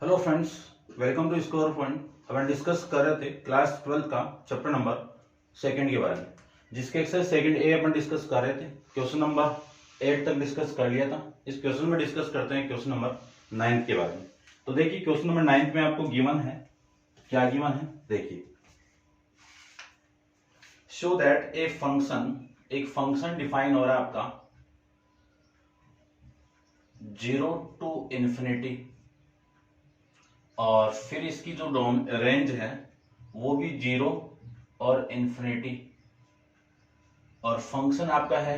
Hello friends, welcome to score point. अपन discuss कर रहे थे क्लास 12 का चैप्टर नंबर सेकंड के बारे में, जिसके एक्सरसाइज सेकंड ए अपन डिस्कस कर रहे थे। क्वेश्चन नंबर 8 तक डिस्कस कर लिया था। इस क्वेश्चन में डिस्कस करते हैं क्वेश्चन नंबर 9 के बारे में। तो देखिए क्वेश्चन नंबर 9 में आपको गिवन है, क्या गिवन है देखिए। शो दैट एक फंक्शन डिफाइन हो रहा है आपका 0 टू इंफिनिटी, और फिर इसकी जो रेंज है वो भी 0 और इंफिनिटी, और फंक्शन आपका है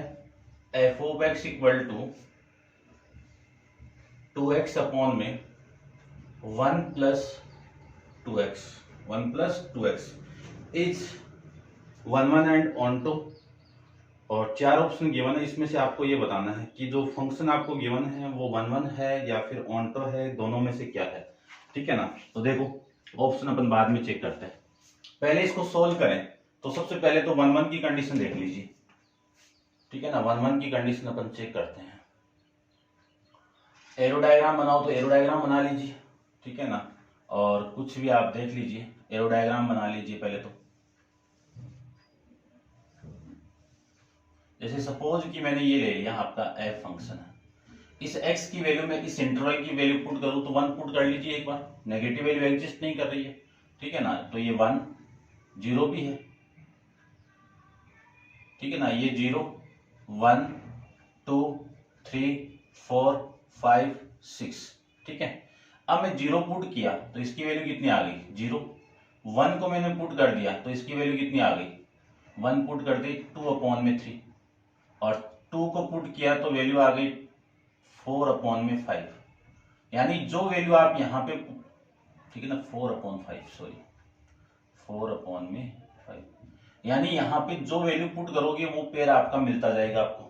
f of x equal to 2x upon में 1 plus 2x is 1 and onto. और 4 ऑप्शन गिवन है, इसमें से आपको ये बताना है कि जो फंक्शन आपको गिवन है वो 1 है या फिर ऑन टू है, दोनों में से क्या है। ठीक है ना। तो देखो ऑप्शन अपन बाद में चेक करते हैं, पहले इसको सोल्व करें। तो सबसे पहले तो 1 की कंडीशन देख लीजिए। ठीक है ना, 1 की कंडीशन अपन चेक करते हैं। एरो डायग्राम बनाओ तो एरो डायग्राम बना लीजिए। ठीक है ना, और कुछ भी आप देख लीजिए, एरो डायग्राम बना लीजिए पहले तो। जैसे सपोज कि मैंने ये ले लिया आपका एफ फंक्शन है, इस x की वैल्यू में इस इंटरवल की वैल्यू पुट करूं तो 1 पुट कर लीजिए एक बार। नेगेटिव वैल्यू एग्जिस्ट नहीं कर रही है। ठीक है ना, तो ये 1 0 भी है। ठीक है ना, ये 0 1 2 3 4 5 6। ठीक है, अब मैं 0 पुट किया तो इसकी वैल्यू कितनी आ गई 0। 1 को मैंने पुट कर दिया तो इसकी वैल्यू कितनी आ गई 1 पुट कर दी 2 अपॉन में 3, और 2 को पुट किया तो वैल्यू आ गई 4 अपॉन में 5। यानी जो वैल्यू आप यहाँ पे, ठीक है ना, 4 अपॉन 5 सॉरी 4 अपॉन में 5, यानी यहाँ पे जो वैल्यू पुट करोगे वो पेयर आपका मिलता जाएगा आपको।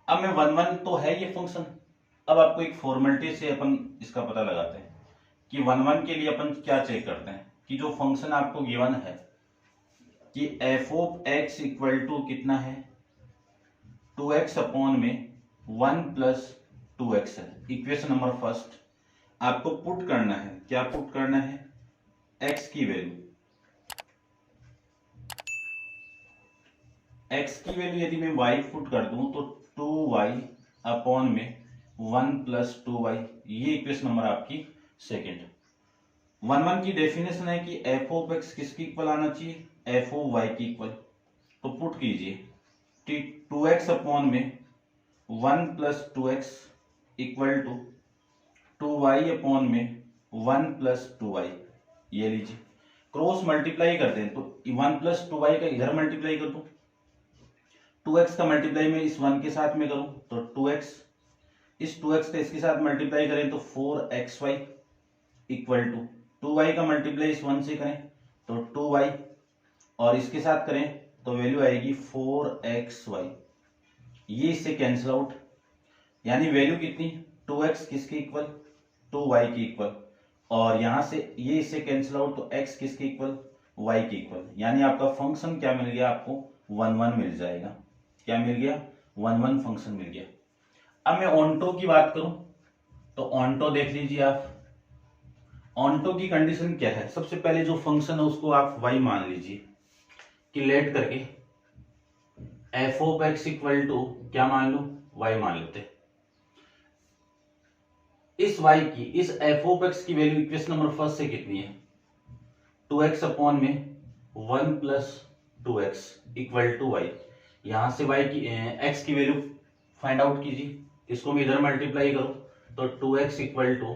अब मैं 1 तो है ये फंक्शन। अब आपको एक फॉर्मेलिटी से अपन इसका पता लगाते हैं कि 1 के लिए अपन क्या चेक करते हैं कि जो फंक्शन आपको गिवन है कि F of x equal to कितना है 2x अपॉन में 1 प्लस 2x है। इक्वेशन नंबर फर्स्ट आपको पुट करना है, क्या पुट करना है, x की वैल्यू। x की वैल्यू यदि मैं y पुट कर दूं तो 2y अपॉन में 1 प्लस 2y, ये इक्वेशन नंबर आपकी सेकेंड। 1 की डेफिनेशन है कि एफ ऑफ एक्स किसकी इक्वल आना चाहिए, एफ ऑफ वाई की इक्वल। तो पुट कीजिए 2x अपॉन में 1 plus 2x equal to 2y upon में 1 प्लस 2y। ये लीजिए क्रॉस मल्टीप्लाई कर दें तो 1 प्लस 2y का इधर मल्टीप्लाई कर दूं, 2x का मल्टीप्लाई में इस 1 के साथ में करूं तो 2x, इस 2x का इसके साथ मल्टीप्लाई करें तो 4xy इक्वल टू 2y का मल्टीप्लाई इस 1 से करें तो 2y, और इसके साथ करें तो वैल्यू आएगी 4xy। ये इससे कैंसिल आउट, यानी वैल्यू कितनी 2x किसके इक्वल 2y की इक्वल, और यहां से ये इससे कैंसिल आउट तो x किसके इक्वल y की इक्वल। यानी आपका फंक्शन क्या मिल गया आपको 1 मिल जाएगा। क्या मिल गया 1 फंक्शन मिल गया। अब मैं ऑनटो की बात करूं तो ऑनटो देख लीजिए आप। ऑनटो की कंडीशन क्या है, सबसे पहले जो फंक्शन है उसको आप y मान लीजिए कि लेट करके f of x equal to क्या मान लो y मान लेते। इस y की, इस एफ ऑफ एक्स की वैल्यू इक्वेशन नंबर फर्स्ट से कितनी है 2x अपॉन में 1 plus 2x equal to y। यहां से y की x की वैल्यू फाइंड आउट कीजिए, इसको मैं इधर मल्टीप्लाई करूं तो 2x equal to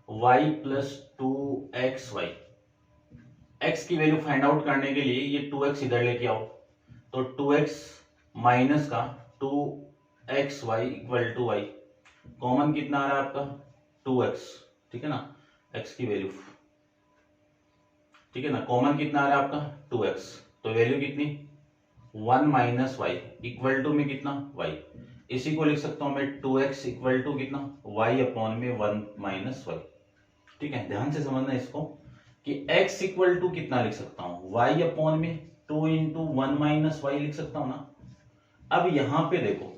y plus 2xy। x की वैल्यू फाइंड आउट करने के लिए ये 2x इधर लेके आओ तो 2x माइनस का 2xy equal to y, common कितना आ रहा है आपका 2x। ठीक है ना, x की वैल्यू, ठीक है ना, कॉमन कितना आ रहा है आपका 2x, तो वैल्यू कितनी 1 माइनस वाई इक्वल टू में कितना y। इसी को लिख सकता हूं मैं 2x इक्वल टू कितना y अपॉन में 1 माइनस वाई। ठीक है, ध्यान से समझना इसको कि x इक्वल टू कितना लिख सकता हूं y अपॉन में 2 इंटू 1 माइनस वाई लिख सकता हूं ना। अब यहां पे देखो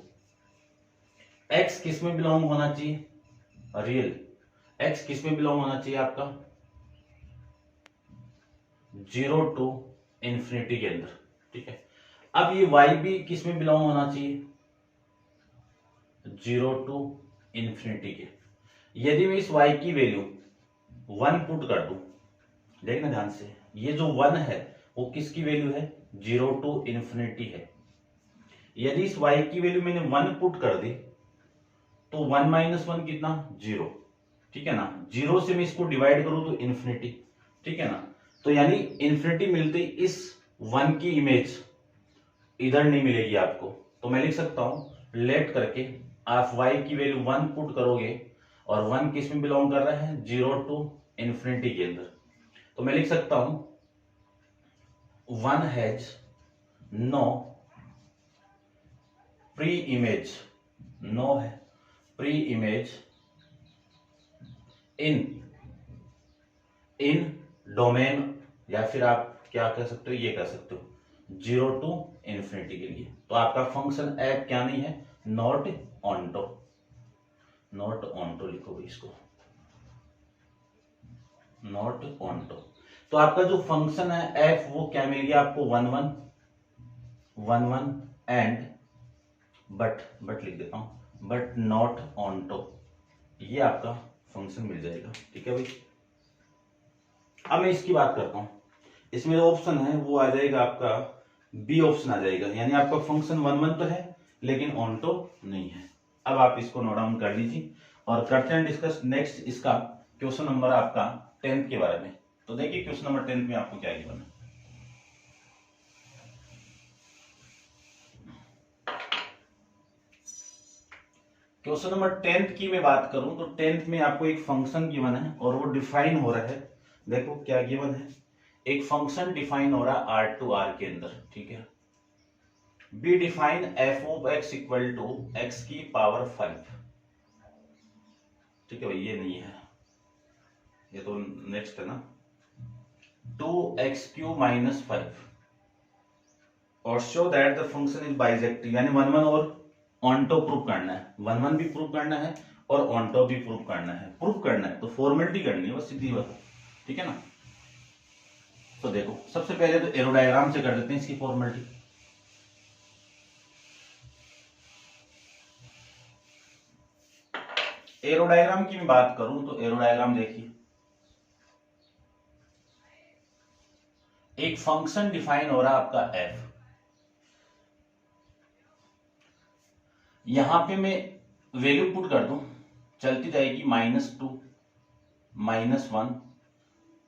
x किस में बिलोंग होना चाहिए रियल, एक्स किस में बिलोंग होना चाहिए आपका, 0 टू इंफिनिटी के अंदर, ठीक है। अब ये वाई भी किस में बिलोंग होना चाहिए, 0 टू इंफिनिटी के। यदि मैं इस y की वैल्यू 1 पुट कर दूं, देखना ध्यान से, ये जो 1 है वो किसकी वैल्यू है, 0 टू इंफिनिटी है। यदि इस y की वैल्यू मैंने 1 पुट कर दी तो 1 माइनस 1 कितना, 0, ठीक है ना। 0 से मैं इसको डिवाइड करूं तो इंफिनिटी, ठीक है ना। तो यानी इंफिनिटी मिलते ही इस 1 की इमेज इधर नहीं मिलेगी आपको। तो मैं लिख सकता हूं लेट करके आप y की वैल्यू 1 पुट करोगे और 1 किस में बिलोंग कर रहा है, 0 टू इंफिनिटी के अंदर। तो मैं लिख सकता हूं 1 has no pre image, no है प्री इमेज इन डोमेन, या फिर आप क्या कह सकते हो, ये कह सकते हो 0 टू इंफिनिटी के लिए। तो आपका फंक्शन ऐप क्या नहीं है, नॉट ऑन्टो, नॉट ऑन्टो लिखो भाई इसको, नॉट ऑन्टो। तो आपका जो फंक्शन है एफ वो क्या मिल गया आपको, 1 1 1 1 एंड बट लिख देता हूं, बट नॉट ऑन्टो, ये आपका फंक्शन मिल जाएगा, ठीक है भाई। अब मैं इसकी बात करता हूं, इसमें जो ऑप्शन है वो आ जाएगा आपका बी ऑप्शन आ जाएगा, यानी आपका फंक्शन 1 1 तो है लेकिन ऑन्टो नहीं है। अब आप इसको नोट डाउन कर लीजिए और करते हैं डिस्कस नेक्स्ट इसका क्वेश्चन नंबर आपका 10th के बारे में। तो देखिए क्वेश्चन नंबर 10th में आपको क्या गिवन है। क्वेश्चन नंबर 10th की मैं बात करूं तो 10th में आपको एक फंक्शन गिवन है और वो डिफाइन हो रहा है। देखो क्या गिवन है, एक फंक्शन डिफाइन हो रहा है R टू R के अंदर, ठीक है। Be define f of x equal to x की पावर 5, ठीक है भाई, ये नहीं है, ये तो नेक्स्ट है ना, 2x³ माइनस 5 और show that the function is bijective, यानी 1 1 और ऑन्टो प्रूव करना है, 1 1 भी प्रूव करना है और ऑन्टो भी प्रूव करना है। प्रूव करना है तो फॉर्मेलिटी करनी है बस, सीधी बात, ठीक है ना। तो देखो सबसे पहले तो एरो डायग्राम से कर देते हैं इसकी फॉर्मेलिटी। एरो डायग्राम की मैं बात करूं तो एरो डायग्राम देखिए, एक फंक्शन डिफाइन हो रहा है आपका f, यहां पे मैं वैल्यू पुट कर दूं, चलती जाएगी -2 -1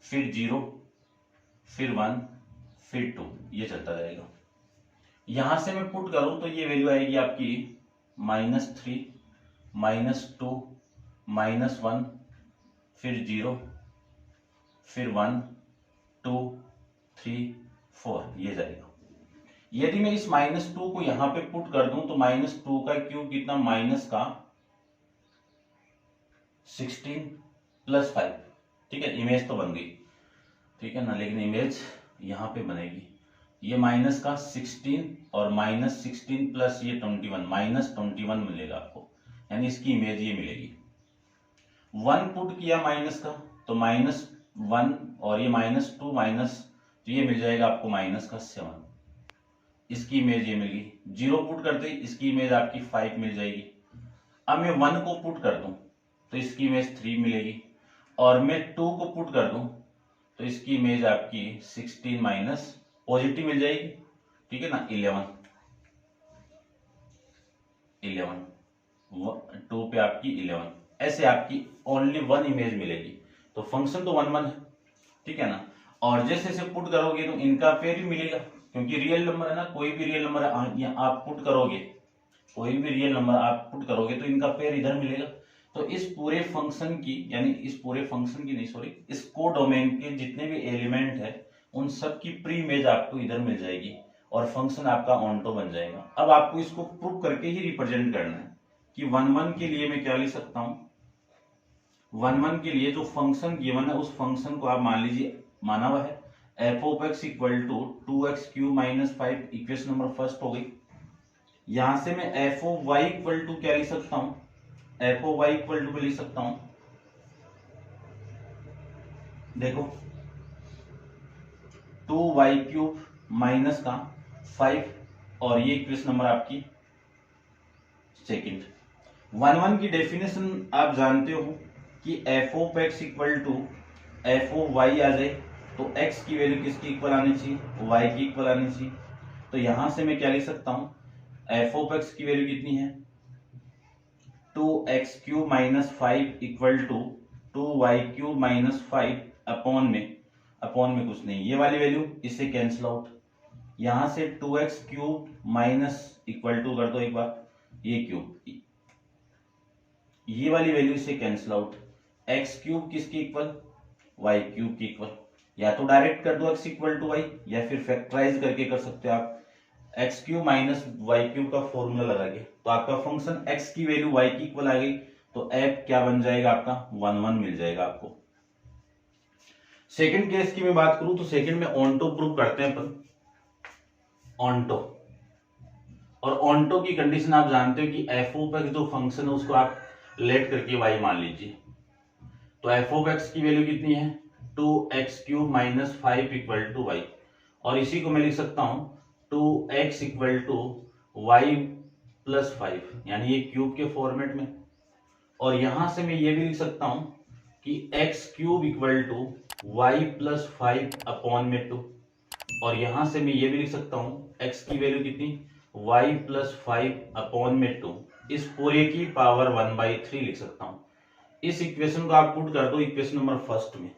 फिर 0 फिर 1 फिर 2, ये चलता जाएगा। यहां से मैं पुट करूं तो ये वैल्यू आएगी आपकी -3 -2 -1 फिर 0 फिर 1 2 3 4, ये जाएगा। यदि मैं इस -2 को यहां पे पुट कर दूं तो -2 का क्यूब कितना, माइनस का 16 + 5, ठीक है। इमेज तो बन गई, ठीक है ना, लेकिन इमेज यहां पे बनेगी, ये माइनस का 16 और -16 प्लस ये 21, -21 मिलेगा आपको, यानी इसकी इमेज ये मिलेगी। 1 पुट किया माइनस का तो -1 और ये -2 माइनस, तो ये मिल जाएगा आपको -7, इसकी इमेज ये मिलेगी। 0 पुट करते इसकी इमेज आपकी 5 मिल जाएगी। अब मैं 1 को पुट कर दूं तो इसकी इमेज 3 मिलेगी और मैं 2 को पुट कर दूं तो इसकी इमेज आपकी 16 माइनस पॉजिटिव मिल जाएगी, ठीक है ना, 11 2 पे आपकी 11, ऐसे आपकी ओनली 1 इमेज मिलेगी। तो फंक्शन तो 1 1 है, ठीक है ना। और जैसे जैसे पुट करोगे तो इनका पेयर भी मिलेगा, क्योंकि रियल नंबर है ना, कोई भी रियल नंबर आप पुट करोगे, कोई भी रियल नंबर आप पुट करोगे तो इनका पेयर इधर मिलेगा। तो इस पूरे फंक्शन की, यानी इस पूरे फंक्शन की नहीं सॉरी, इस कोडोमेन के जितने भी एलिमेंट है उन सब की प्री इमेज आपको इधर मिल जाएगी और फंक्शन आपका ऑन्टो बन जाएगा। अब आपको इसको प्रूव करके ही रिप्रेजेंट करना है कि 1 1 के लिए मैं क्या लिख सकता हूं, 1 1 के लिए जो फंक्शन गिवन है उस फंक्शन को आप मान लीजिए माना हुआ है f of x equal to 2x³ minus 5, equation number first हो गई। यहां से मैं f of y equal to क्या लिख सकता हूं, f of y equal to लिख सकता हूं देखो 2y³ माइनस का 5 और ये इक्वेशन नंबर आपकी सेकंड। 1 की डेफिनेशन आप जानते हो कि F of x equal to F of Y आ जाए तो एक्स की वैल्यू किसकी इक्वल आनी चाहिए, वाई की इक्वल आनी चाहिए। तो यहां से मैं क्या लिख सकता हूं, एफ ऑफ एक्स की वैल्यू कितनी है 2x³ minus 5 equal to 2y³ minus 5 upon में कुछ नहीं, ये वाली वैल्यू इससे कैंसिल आउट। यहां से 2x³ माइनस इक्वल टू कर दो एक बार, ये क्यूब, ये वाली वैल्यू से कैंसिल आउट। x³ किसकी इक्वल, y³ की इक्वल। या तो डायरेक्ट कर दो x इक्वल टू वाई, या फिर फैक्टराइज करके कर सकते हो आप, x³ माइनस y³ का फॉर्मूला लगा के। तो आपका फंक्शन x की वैल्यू y की इक्वल आ गई, तो f क्या बन जाएगा आपका 1 मिल जाएगा आपको। सेकंड केस की मैं बात करूं तो सेकंड में ऑन्टो प्रूव करते हैं अपन, ऑन्टो। और ऑन्टो की कंडीशन आप जानते हो कि एफ ऑफ एक्स जो फंक्शन है उसको आप लेट करके y मान लीजिए। तो एफ ऑफ एक्स की वैल्यू कितनी है 2x³ minus 5 equal to Y, और इसी को मैं लिख सकता हूं 2x equal to y plus 5, यानी ये क्यूब के फॉर्मेट में। और यहां से मैं ये भी लिख सकता हूं कि x³ equal to y plus 5 upon में 2, और यहां से मैं ये भी लिख सकता हूं x की वैल्यू कितनी y प्लस 5 अपॉन में 2, इस पूरे की पावर 1/3 लिख सकता हूं। इस इक्वेशन को आप पुट कर दो इक्वेशन नंबर फर्स्ट में,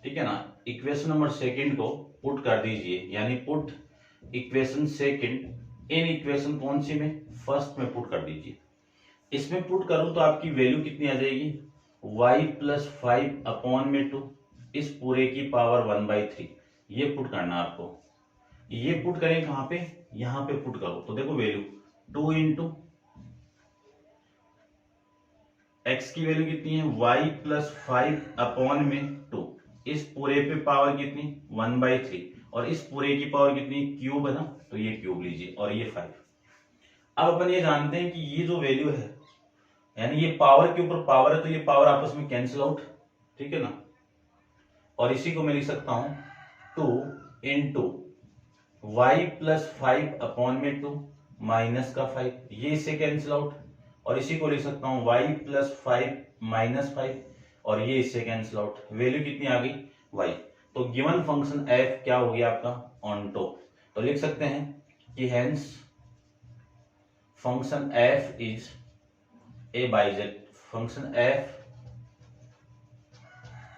ठीक है ना। इक्वेशन नंबर सेकंड को पुट कर दीजिए, यानी put equation second in equation कौन सी में, फर्स्ट में पुट कर दीजिए। इसमें पुट करूं तो आपकी वैल्यू कितनी आ जाएगी y प्लस 5 अपॉन में 2, इस पूरे की पावर 1/3। ये पुट करना आपको, ये पुट करें कहां पे, यहां पे पुट करो। तो देखो वैल्यू 2 इंटू x की वैल्यू कितनी है y प्लस 5 अपॉन में 2, इस पूरे पे पावर कितनी 1/3, और इस पूरे की पावर कितनी क्यूब है ना, तो ये क्यूब लीजिए, और ये 5। अब अपन ये जानते हैं कि ये जो वैल्यू है, यानी ये पावर के ऊपर पावर है, तो ये पावर आपस में कैंसिल आउट, ठीक है ना। और इसी को मैं लिख सकता हूं 2 इंटू वाई प्लस 5 अपॉन में 2 माइनस का 5, ये इससे कैंसिल आउट। और इसी को लिख सकता हूं y प्लस 5 माइनस 5, और ये इससे कैंसिल आउट। वैल्यू कितनी आ गई y। तो गिवन फंक्शन f क्या हो गया आपका ऑन्टो। तो लिख सकते हैं कि hence function f is a bijective, function f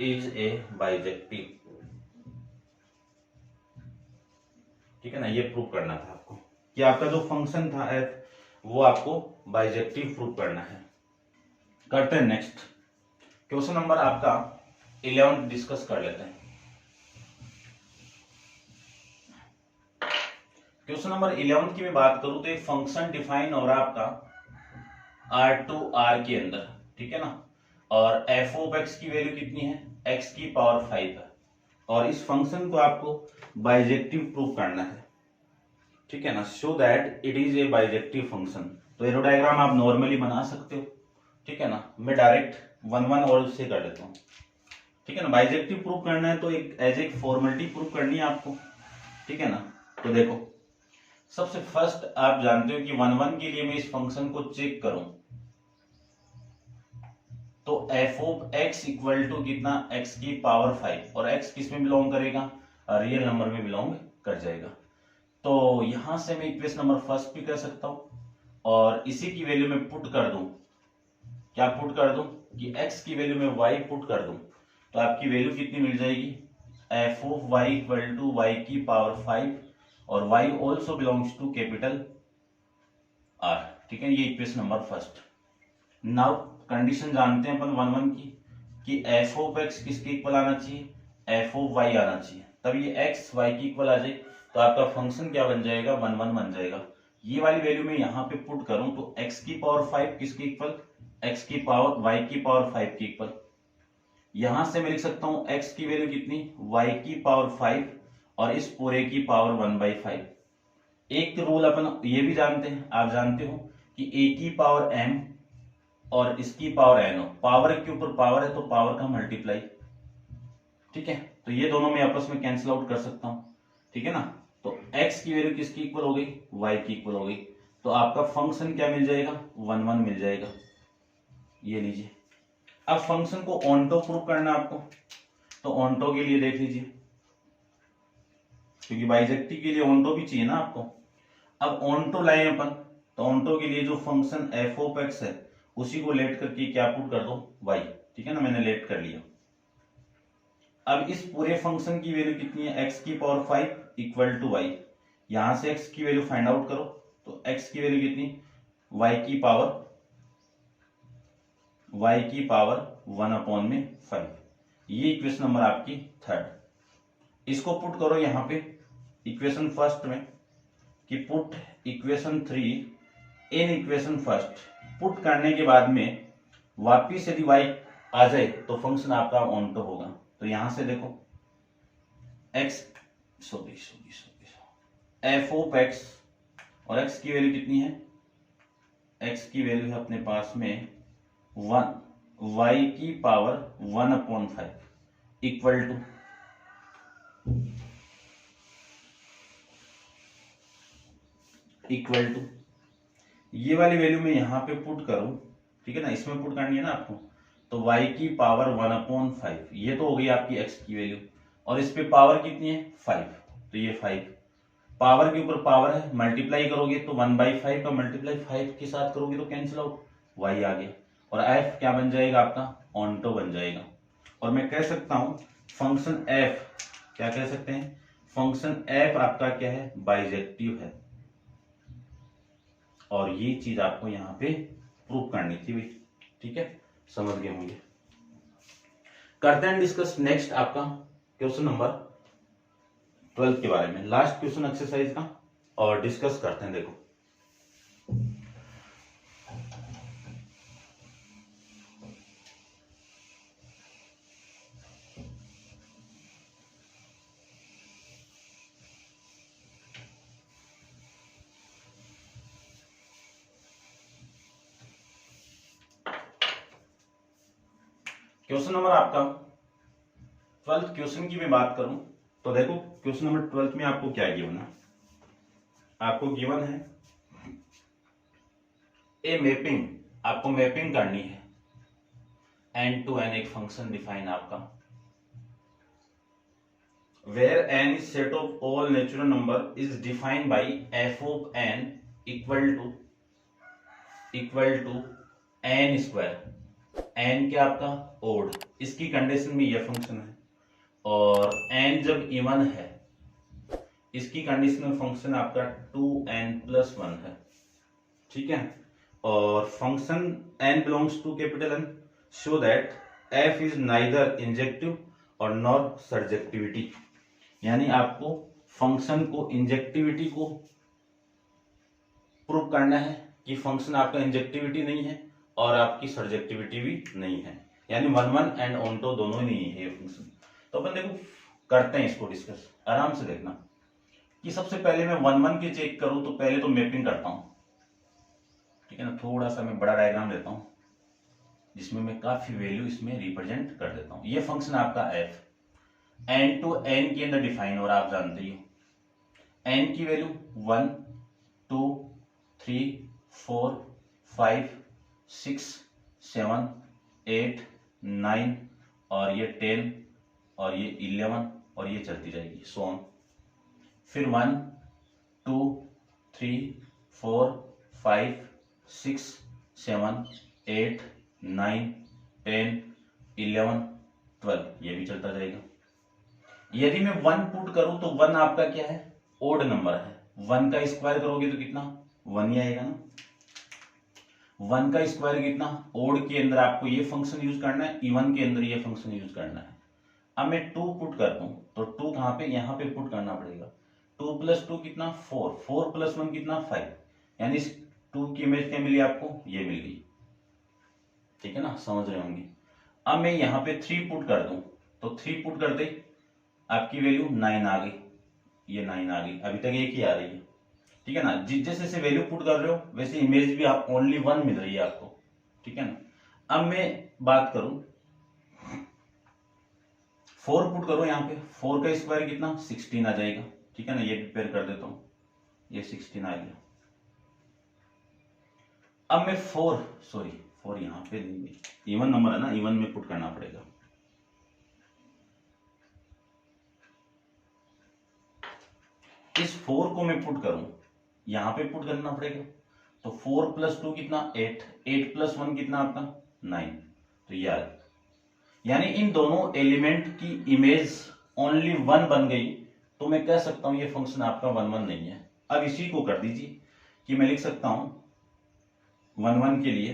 is a bijective, ठीक है ना। ये प्रूव करना था आपको कि आपका जो फंक्शन था f वो आपको बाइजेक्टिव प्रूव करना है। करते हैं नेक्स्ट क्वेश्चन नंबर आपका 11 डिस्कस कर लेते हैं। क्वेश्चन नंबर 11 की मैं बात करूं तो एक फंक्शन डिफाइन हो रहा है आपका R2R के अंदर, ठीक है ना। और एफ ऑफ एक्स की वैल्यू कितनी है x की पावर 5 है, और इस फंक्शन को आपको बाइजेक्टिव प्रूव करना है, ठीक है ना। Show that it is a bijective function. तो एरो डायग्राम आप नॉर्मली बना सकते हो, ठीक है ना। मैं डायरेक्ट 1 और से कर देता हूं, ठीक है ना। बाइजेक्टिव प्रूव करना है तो एक एज ए फॉर्मेलिटी प्रूव करनी है आपको, ठीक है ना। तो देखो सबसे फर्स्ट आप जानते हो कि 1 के लिए मैं इस फंक्शन को चेक करूं तो f of x equal to कितना x की पावर 5, और x किस में बिलोंग करेगा रियल नंबर में बिलोंग कर जाएगा। तो यहां से मैं इक्वेशन नंबर फर्स्ट भी कर सकता हूं, और इसी की वैल्यू में पुट कर दूं, क्या पुट कर दूं कि x की वैल्यू में y पुट कर दूं, तो आपकी वैल्यू कितनी मिल जाएगी f of y equal to y की पावर 5, और y also belongs to capital R, ठीक है। ये equation number first. Now condition जानते हैं अपन 1 की कि एफ ऑफ एक्स किसके इक्वल आना चाहिए एफ ऑफ वाई आना चाहिए, तब ये एक्स वाई की इक्वल आ जाए, तो आपका फंक्शन क्या बन जाएगा 1 बन जाएगा। ये वाली वैल्यू में यहाँ पे पुट करूं तो x की पावर 5 किसके इक्वल x की पावर y की पावर 5 की इक्वल। यहां से मैं लिख सकता हूं x की वैल्यू कितनी y की पावर 5, और इस पूरे की पावर 1/5। एक रूल अपन ये भी जानते हैं, आप जानते हो कि a की पावर m और इसकी पावर n हो, पावर के ऊपर पावर है तो पावर का मल्टीप्लाई, ठीक है, तो ये दोनों मैं आपस में कैंसिल आउट कर सकता हूं, ठीक है ना। तो x की वैल्यू किसकी इक्वल हो गई, y की इक्वल हो गई, तो आपका फंक्शन क्या मिल जाएगा, 1 1 मिल जाएगा। ये लीजिए, अब फंक्शन को ऑनटो प्रूव करना आपको, तो ऑनटो के लिए देख लीजिए, क्योंकि बाइजेक्टिव के लिए ऑनटो भी चाहिए ना आपको। अब ऑनटो लाए अपन, तो ऑनटो के लिए जो फंक्शन एफ ऑफ एक्स है उसी को लेट करके क्या पुट कर दो, y, ठीक है ना, मैंने लेट कर लिया। अब इस पूरे फंक्शन की वैल्यू कितनी है, x की पावर 5 इक्वल टू y, यहां से x की वैल्यू फाइंड आउट करो, तो x की वैल्यू कितनी, y की पावर 1/5, ये इक्वेशन नंबर आपकी थर्ड। इसको पुट करो यहां पे इक्वेशन फर्स्ट में, कि put equation 3 in equation first. Put करने के बाद में वापिस यदि y आ जाए तो फंक्शन आपका ऑनटो होगा। तो यहां से देखो x एफ ऑफ एक्स, और x की वैल्यू कितनी है, x की वैल्यू है अपने पास में 1, y की पावर 1/5 इक्वल टू ये वाली वैल्यू मैं यहां पे पुट करूं, ठीक है ना, इसमें पुट करनी है ना आपको, तो y की पावर 1/5, ये तो हो गई आपकी x की वैल्यू, और इस पे पावर कितनी है 5, तो ये 5 पावर के ऊपर पावर है, मल्टीप्लाई करोगे तो 1/5 का मल्टीप्लाई 5 के साथ करोगे तो कैंसिल आउट, y आ गया, और f क्या बन जाएगा आपका, ऑनटो बन जाएगा। और मैं कह सकता हूं फंक्शन f, क्या कह सकते हैं, फंक्शन f आपका क्या है, बाइजेक्टिव है, और ये चीज आपको यहां पे प्रूव करनी थी भाई, ठीक है, समझ गए होंगे। करते हैं डिस्कस नेक्स्ट आपका क्वेश्चन नंबर 12 के बारे में, लास्ट क्वेश्चन एक्सरसाइज का, और डिस्कस करते हैं। देखो क्वेश्चन नंबर आपका 12th क्वेश्चन की मैं बात करूं तो देखो क्वेश्चन नंबर 12 में आपको क्या गिवन है, आपको गिवन है ए मैपिंग, आपको मैपिंग करनी है n to n, एक फंक्शन डिफाइन आपका, where n is set of all natural number is defined by f of n equal to n square, n क्या आपका ओड, इसकी कंडीशन में यह फंक्शन है, और n जब इवन है इसकी कंडीशन में फंक्शन आपका 2n+1 है, ठीक है। और function n belongs to capital N, show that f is neither injective और नॉर सर्जेक्टिविटी, यानी आपको फंक्शन को इंजेक्टिविटी को प्रूव करना है कि फंक्शन आपका इंजेक्टिविटी नहीं है और आपकी सर्जेक्टिविटी भी नहीं है, यानी 1 1 एंड ऑनटो दोनों ही नहीं है ये फंक्शन। तो अपन देखो करते हैं इसको डिस्कस, आराम से देखना कि सबसे पहले मैं 1 1 के चेक करूं तो पहले तो मैपिंग करता हूं, ठीक है ना। थोड़ा सा मैं बड़ा डायग्राम लेता हूं जिसमें मैं काफी वैल्यू इसमें रिप्रेजेंट कर देता हूं। ये फंक्शन आपका f n to n के अंदर डिफाइन हो रहा है, आप जानते ही हो। n की वैल्यू 1 2 3 4 5 6 7 8 9 और ये 10 और ये 11 और ये चलती जाएगी सो ऑन। फिर 1 2 3 4 5 6 7 8 9 10 11 12 ये भी चलता जाएगा। यदि मैं 1 पुट करूं तो 1 आपका क्या है, ओड नंबर है, 1 का स्क्वायर करोगे तो कितना 1 ही आएगा ना। 1 का स्क्वायर कितना, ओड के अंदर आपको ये फंक्शन यूज करना है, इवन के अंदर ये फंक्शन यूज करना है। अब मैं 2 पुट करता हूं तो 2 कहां पे, यहां पे पुट करना पड़ेगा। 2 + 2 कितना 4, 4 + 1 कितना 5, यानी इस 2 की इमेज क्या मिली आपको, ये मिल गई, ठीक है ना, समझ रहे होंगे। अब मैं यहाँ पे 3 पुट कर दूं तो 3 पुट करते आपकी वैल्यू 9 आ गई, ये 9 आ गई, अभी तक एक ही आ रही है, ठीक है ना। जिस जैसे से वैल्यू पुट कर रहे हो वैसे इमेज भी आप ओनली 1 मिल रही है आपको, ठीक है ना। अब मैं बात करूं 4 पुट करो यहाँ पे, 4 का स्क्वायर कितना 16 आ जाएगा, ठीक है ना। ये प्रिपेयर कर देता हूं, ये 16 आ गया। अब मैं 4 यहाँ पे इवन नंबर है ना, इवन में पुट करना पड़ेगा। इस 4 को मैं पुट करूं, यहां पे पुट करना पड़ेगा। तो 4 + 2 कितना 8, 8 + 1 कितना आपका 9। तो यार यानी इन दोनों एलिमेंट की इमेज ओनली 1 बन गई, तो मैं कह सकता हूं ये फंक्शन आपका 1 1 नहीं है। अब इसी को कर दीजिए कि मैं लिख सकता हूं 1 1 के लिए,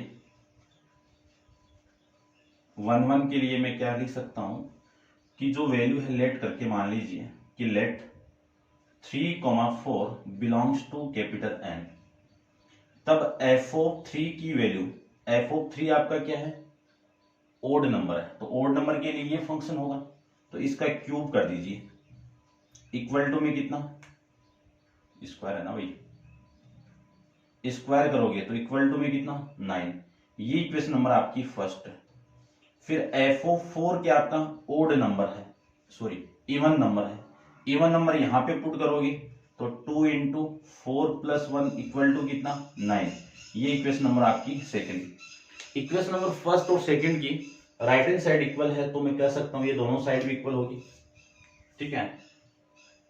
1 1 के लिए मैं क्या लिख सकता हूं कि जो वैल्यू है लेट करके मान लीजिए कि let 3,4 belongs to capital N। तब f(3) की वैल्यू, f(3) आपका क्या है ओड नंबर है, तो ओड नंबर के लिए ये फंक्शन होगा। तो इसका क्यूब कर दीजिए, इक्वल टू में कितना स्क्वायर है ना भाई, स्क्वायर करोगे तो इक्वल टू में कितना 9। ये इक्वेशन नंबर आपकी फर्स्ट है। फिर f(4) क्या आपका ओड नंबर है, सॉरी इवन नंबर है। इवन नंबर यहां पे पुट करोगे तो 2 × 4 + 1 इक्वल टू कितना 9। ये इक्वेशन नंबर आपकी सेकंड। इक्वेशन नंबर फर्स्ट और सेकंड की राइट हैंड साइड इक्वल है, तो मैं कह सकता हूं ये दोनों साइड भी इक्वल होगी, ठीक है।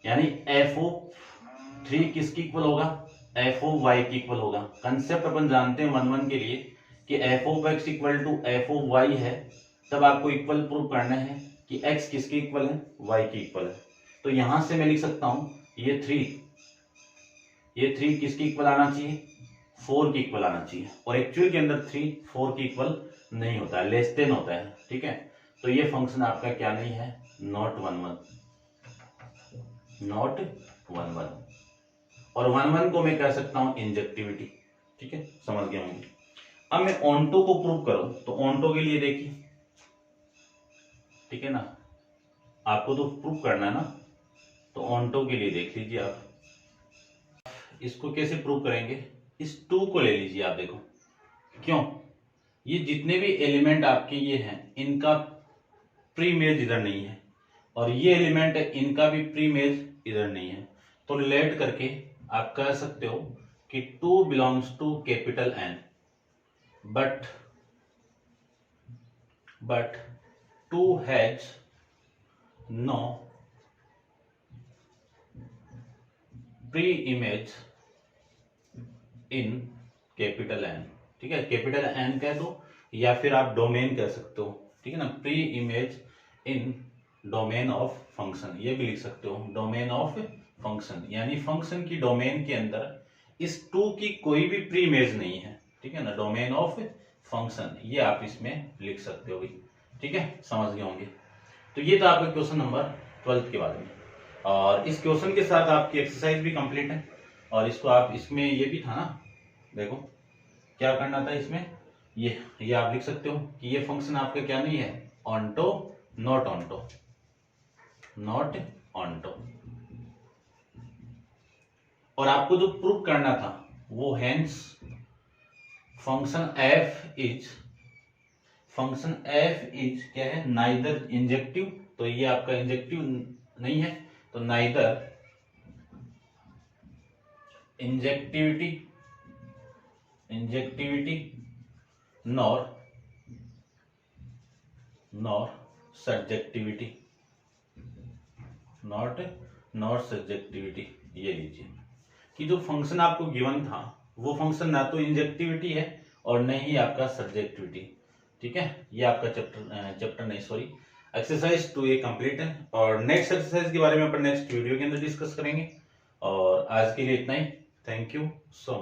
यानी f(3) किसकी इक्वल होगा, f(y) की इक्वल होगा। कंसेप्ट अपन जानते हैं 1 1 के लिए कि f(x) इक्वल टू f(y) है, तब आपको इक्वल प्रूव करना है कि x किसकी इक्वल है, y की इक्वल है। तो यहां से मैं लिख सकता हूं ये 3 किसकी इक्वल आना चाहिए, 4 की इक्वल आना चाहिए। और एक्चुअल के अंदर 3 4 की इक्वल नहीं होता है, लेस देन होता है, ठीक है। तो ये फंक्शन आपका क्या नहीं है, नॉट 1 1, नॉट 1 1। और 1 1 को मैं कह सकता हूं इंजेक्टिविटी, ठीक है, समझ गया होंगे। अब मैं ऑन्टो को प्रूव करूं, तो ऑन्टो के लिए देखिए, ठीक है ना, आपको तो प्रूव करना है ना। तो ऑन्टो के लिए देख लीजिए आप, इसको कैसे प्रूव करेंगे, इस 2 को ले लीजिए आप, देखो क्यों, ये जितने भी एलिमेंट आपके ये हैं इनका प्रीमेज इधर नहीं है, और ये एलिमेंट है इनका भी प्रीमेज इधर नहीं है। तो रिलेट करके आप कह सकते हो कि 2 belongs to capital N, but 2 has no pre-image in capital N, ठीक है। कैपिटल N कह दो या फिर आप डोमेन कह सकते हो, ठीक है ना। Pre image in domain of function, ये भी लिख सकते हो डोमेन ऑफ फंक्शन, यानी फंक्शन की डोमेन के अंदर इस 2 की कोई भी प्री इमेज नहीं है, ठीक है ना। डोमेन ऑफ फंक्शन ये आप इसमें लिख सकते हो, ठीक है, समझ गए होंगे। तो ये था आपका क्वेश्चन नंबर 12 के बारे में, और इस क्वेश्चन के साथ आपकी एक्सरसाइज भी कंप्लीट है। और इसको आप, इसमें ये भी था ना, देखो क्या करना था इसमें, ये आप लिख सकते हो कि ये फंक्शन आपका क्या नहीं है, onto, not onto, not onto. और आपको जो प्रूव करना था वो हेंस फंक्शन f इज क्या है, नाइदर इंजेक्टिव, तो ये आपका इंजेक्टिव नहीं है, तो neither injectivity nor subjectivity, not subjectivity. ये लीजिए कि जो फंक्शन आपको गिवन था वो फंक्शन ना तो इंजेक्टिविटी है और न ही आपका सब्जेक्टिविटी, ठीक है। ये आपका चैप्टर नहीं, सॉरी, एक्सरसाइज 2 ये कंप्लीट है। और नेक्स्ट एक्सरसाइज के बारे में अपन नेक्स्ट वीडियो के अंदर डिस्कस करेंगे। और आज के लिए इतना ही, थैंक यू सो मच।